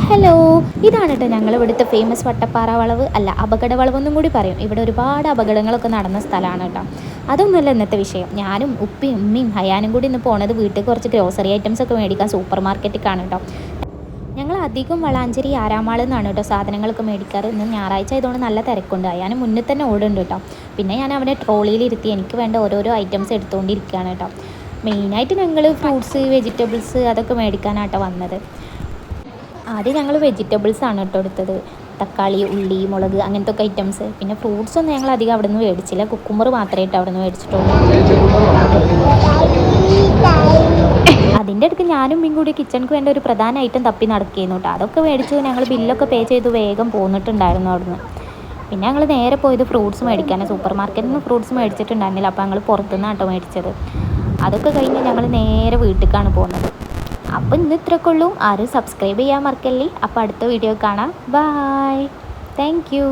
Hello, ഇതാണ് കേട്ടോ ഞങ്ങൾ ഇവിടുത്തെ ഫേമസ് വട്ടപ്പാറ വളവ്, അല്ല അപകട വളവെന്നും കൂടി പറയും. ഇവിടെ ഒരുപാട് അപകടങ്ങളൊക്കെ നടന്ന സ്ഥലമാണ് കേട്ടോ. അതൊന്നുമല്ല ഇന്നത്തെ വിഷയം. ഞാനും ഉപ്പയും ഉമ്മയും ഹയാനും കൂടി ഇന്ന് പോണത് വീട്ടിൽ കുറച്ച് ഗ്രോസറി ഐറ്റംസ് ഒക്കെ മേടിക്കാൻ സൂപ്പർ മാർക്കറ്റിലേക്കാണ് കേട്ടോ. ഞങ്ങൾ അധികം വളാഞ്ചേരി ആരാമാളിൽ നിന്നാണ് കേട്ടോ സാധനങ്ങളൊക്കെ മേടിക്കാറ്. ഇന്ന് ഞായറാഴ്ച ആയതുകൊണ്ട് നല്ല തിരക്കുണ്ട്. ഹയാനും മുന്നിൽ തന്നെ ഓടുന്നുണ്ട് കേട്ടോ. പിന്നെ ഞാൻ അവനെ ട്രോളിയിലിരുത്തി എനിക്ക് വേണ്ട ഓരോരോ ഐറ്റംസ് എടുത്തുകൊണ്ടിരിക്കുകയാണ് കേട്ടോ. മെയിനായിട്ട് ഞങ്ങൾ ഫ്രൂട്ട്സ്, വെജിറ്റബിൾസ് അതൊക്കെ മേടിക്കാനാട്ടോ വന്നത്. ആദ്യം ഞങ്ങൾ വെജിറ്റബിൾസ് ആണ് കേട്ടോ എടുത്തത്. തക്കാളി, ഉള്ളി, മുളക് അങ്ങനത്തെ ഒക്കെ ഐറ്റംസ്. പിന്നെ ഫ്രൂട്ട്സ് ഒന്നും ഞങ്ങൾ അധികം അവിടെ നിന്ന് മേടിച്ചില്ല. കുക്കുമ്പർ മാത്രമേ അവിടെ നിന്ന് മേടിച്ചിട്ടുള്ളൂ. അതിൻ്റെ അടുത്ത് ഞാനും ഉമ്മയും കൂടി കിച്ചണിക്ക് വേണ്ട ഒരു പ്രധാന ഐറ്റം തപ്പി നടക്കുകയായിരുന്നു കേട്ടോ. അതൊക്കെ മേടിച്ചു. ഞങ്ങൾ ബില്ലൊക്കെ പേ ചെയ്ത് വേഗം പോന്നിട്ടുണ്ടായിരുന്നു അവിടുന്ന്. പിന്നെ ഞങ്ങൾ നേരെ പോയത് ഫ്രൂട്ട്സ് മേടിക്കാനാണ്. സൂപ്പർ മാർക്കറ്റിൽ നിന്ന് ഫ്രൂട്ട്സ് മേടിച്ചിട്ടുണ്ടായിരുന്നില്ല. അപ്പോൾ ഞങ്ങൾ പുറത്തുനിന്നാണ് കേട്ടോ മേടിച്ചത്. അതൊക്കെ കഴിഞ്ഞ് ഞങ്ങൾ നേരെ വീട്ടിലേക്കാണ് പോകുന്നത്. അപ്പോൾ ഇന്ന് ഇത്രയൊക്കെ ഉള്ളൂ. ആരും സബ്സ്ക്രൈബ് ചെയ്യാൻ മറക്കല്ലേ. അപ്പോൾ അടുത്ത വീഡിയോ കാണാം. Bye, thank U.